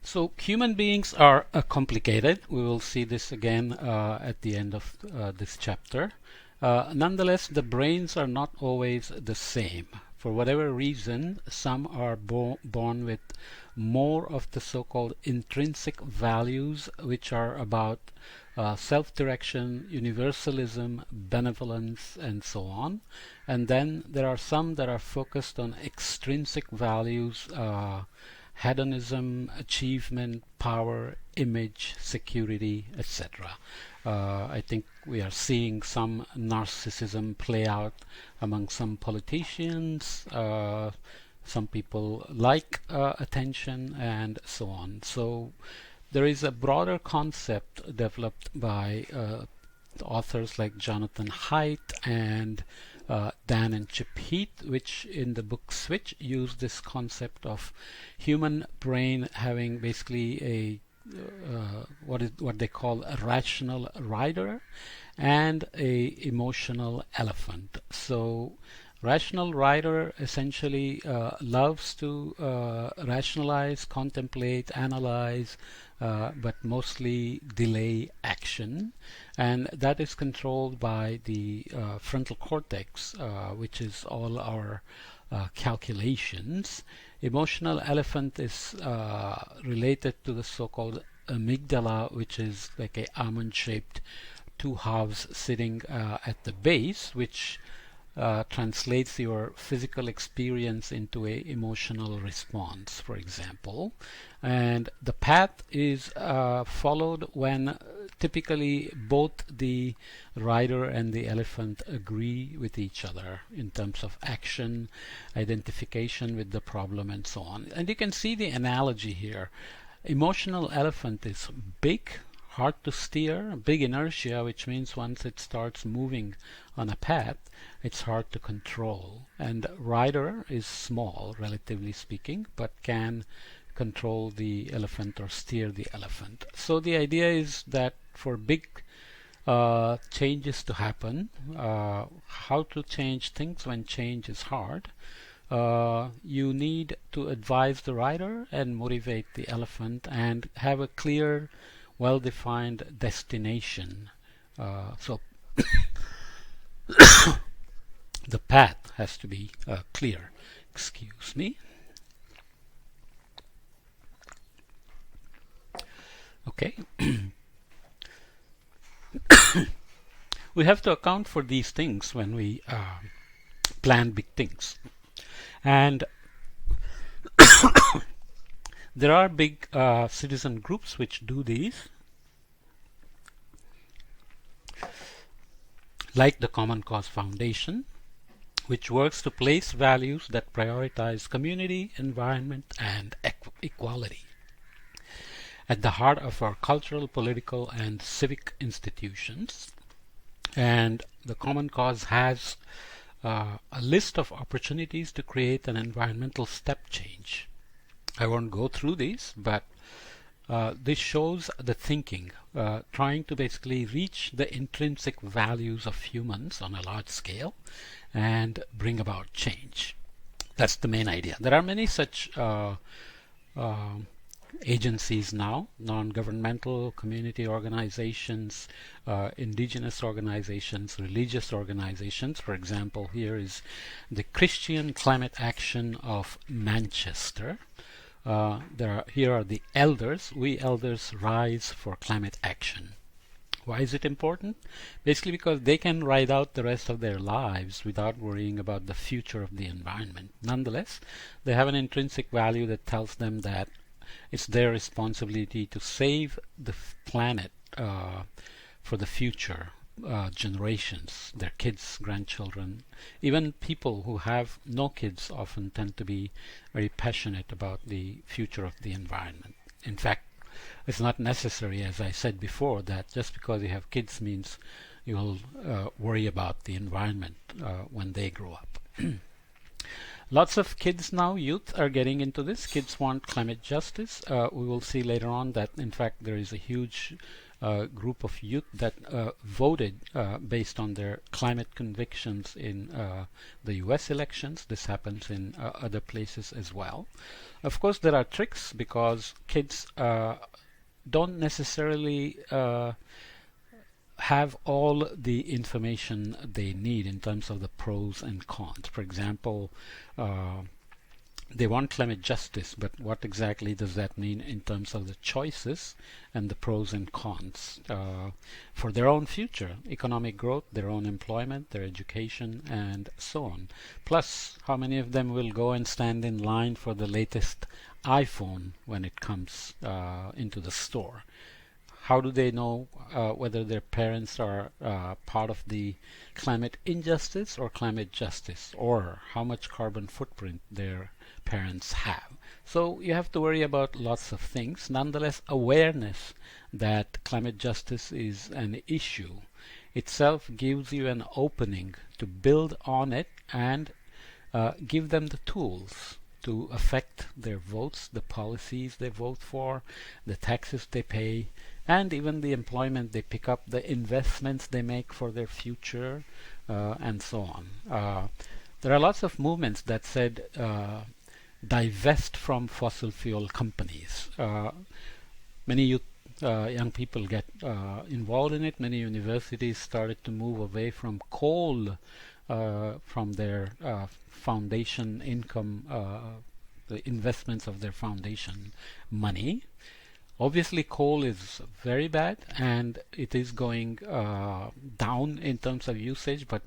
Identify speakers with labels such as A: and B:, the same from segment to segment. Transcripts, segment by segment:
A: So human beings are complicated. We will see this again at the end of this chapter. Nonetheless, the brains are not always the same. For whatever reason, some are born with more of the so-called intrinsic values, which are about self-direction, universalism, benevolence, and so on. And then there are some that are focused on extrinsic values, hedonism, achievement, power, image, security, etc. I think we are seeing some narcissism play out among some politicians. Some people like attention and so on. So there is a broader concept developed by authors like Jonathan Haidt and Dan and Chip Heath, which in the book Switch use this concept of human brain having basically a what they call a rational rider and a emotional elephant. So rational rider essentially loves to rationalize, contemplate, analyze, but mostly delay action, and that is controlled by the frontal cortex, which is all our calculations. Emotional elephant is related to the so-called amygdala, which is like a almond-shaped two halves sitting at the base, which translates your physical experience into a emotional response, for example. And the path is followed when typically both the rider and the elephant agree with each other in terms of action, identification with the problem, and so on. And you can see the analogy here. Emotional elephant is big, hard to steer, big inertia, which means once it starts moving on a path, it's hard to control. And rider is small, relatively speaking, but can control the elephant or steer the elephant. So the idea is that for big changes to happen, how to change things when change is hard, you need to advise the rider and motivate the elephant and have a clear, well-defined destination. So the path has to be clear. Excuse me. Okay. We have to account for these things when we plan big things. And there are big citizen groups which do these, like the Common Cause Foundation, which works to place values that prioritize community, environment, and equality at the heart of our cultural, political, and civic institutions. And the Common Cause has a list of opportunities to create an environmental step change. I won't go through these, but this shows the thinking, trying to basically reach the intrinsic values of humans on a large scale and bring about change. That's the main idea. There are many such agencies now, non-governmental, community organizations, indigenous organizations, religious organizations. For example, here is the Christian Climate Action of Manchester. Here are the elders. We elders rise for climate action. Why is it important? Basically because they can ride out the rest of their lives without worrying about the future of the environment. Nonetheless, they have an intrinsic value that tells them that it's their responsibility to save the planet for the future generations, their kids, grandchildren. Even people who have no kids often tend to be very passionate about the future of the environment. In fact, it's not necessary, as I said before, that just because you have kids means you'll worry about the environment when they grow up. Lots of kids now, youth, are getting into this. Kids want climate justice. We will see later on that, in fact, there is a huge group of youth that voted based on their climate convictions in the US elections. This happens in other places as well. Of course, there are tricks because kids don't necessarily have all the information they need in terms of the pros and cons. For example, they want climate justice, but what exactly does that mean in terms of the choices and the pros and cons for their own future, economic growth, their own employment, their education, and so on. Plus, how many of them will go and stand in line for the latest iPhone when it comes into the store? How do they know whether their parents are part of the climate injustice or climate justice, or how much carbon footprint their parents have? So you have to worry about lots of things. Nonetheless, awareness that climate justice is an issue itself gives you an opening to build on it and give them the tools to affect their votes, the policies they vote for, the taxes they pay, and even the employment they pick up, the investments they make for their future, and so on. There are lots of movements that said divest from fossil fuel companies. Many young people get involved in it. Many universities started to move away from coal from their foundation income, the investments of their foundation money. Obviously, coal is very bad, and it is going down in terms of usage, but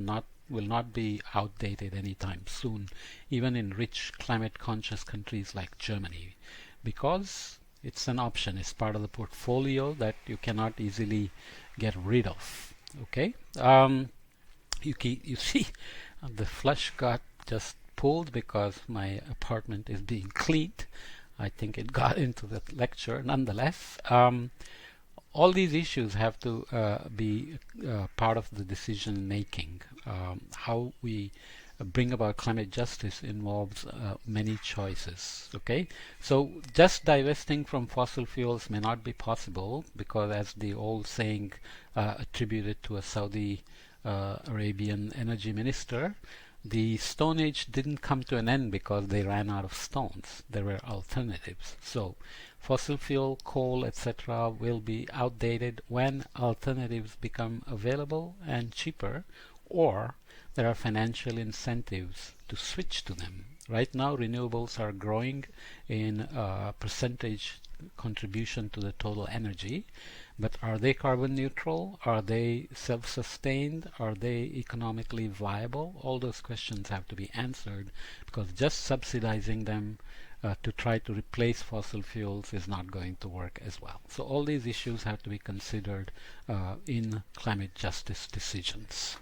A: will not be outdated anytime soon, even in rich climate-conscious countries like Germany, because it's an option. It's part of the portfolio that you cannot easily get rid of. Okay, you see, the flush got just pulled because my apartment is being cleaned. I think it got into the lecture. Nonetheless, all these issues have to be part of the decision making. How we bring about climate justice involves many choices. Okay, so just divesting from fossil fuels may not be possible because, as the old saying attributed to a Saudi Arabian energy minister, the Stone Age didn't come to an end because they ran out of stones. There were alternatives. So fossil fuel, coal, etc. will be outdated when alternatives become available and cheaper, or there are financial incentives to switch to them. Right now, renewables are growing in percentage contribution to the total energy, but are they carbon neutral? Are they self-sustained? Are they economically viable? All those questions have to be answered, because just subsidizing them to try to replace fossil fuels is not going to work as well. So all these issues have to be considered in climate justice decisions.